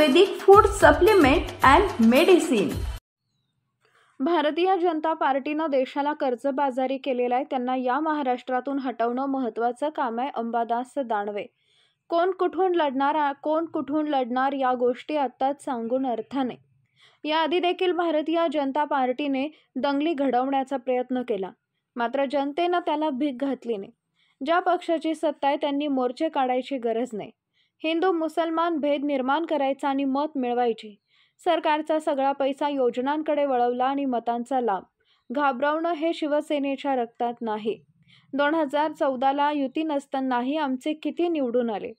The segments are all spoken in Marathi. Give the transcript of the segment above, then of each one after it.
Ayurvedic food supplement and medicine. Bharatiya Janata पार्टीनं देशाला कर्जबाजारी केलेला आहे, त्यांना या महाराष्ट्रातून हटवणं महत्त्वाचं काम आहे। अंबादास दानवे कोण कुठून लढणार या गोष्टी आत्ताच सांगून अर्थ नाही। याआधी देखील भारतीय जनता पार्टीने दंगली घडवण्याचा प्रयत्न केला, मात्र जनतेनं त्याला भीक घातली नाही। ज्या पक्षाची सत्ता आहे त्यांनी मोर्चे काढायची गरज नाही। हिंदू मुसलमान भेद निर्माण करायचा आणि मत मिळवायची। सरकारचा सगळा पैसा योजनांकडे वळवला आणि मतांचा लाभ घाबरवणं हे शिवसेनेच्या रक्तात नाही। 2014ला युती नसतानाही आमचे किती निवडून आले।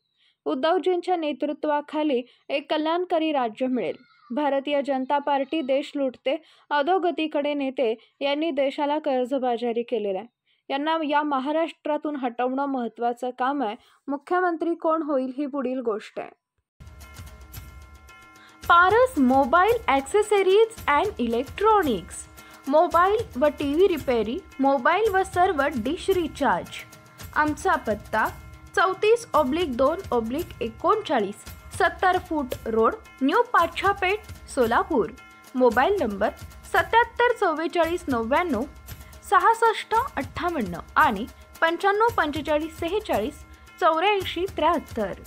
उद्धवजींच्या नेतृत्वाखाली एक कल्याणकारी राज्य मिळेल। भारतीय जनता पार्टी देश लुटते, अधोगतीकडे नेते यांनी देशाला कर्जबाजारी केलेला आहे। यांना या महाराष्ट्रातून हटवणं महत्त्वाचं काम आहे। मुख्यमंत्री कोण होईल ही पुढील गोष्ट आहे। Paras mobile accessories and electronics, mobile व टीव्ही रिपेरी, मोबाईल व सर्व डिश रिचार्ज। आमचा पत्ता 34/2/39, 70 फूट road, new Pachhapeth, Solapur. Mobile number 774499 6658 आणि 954546 8473।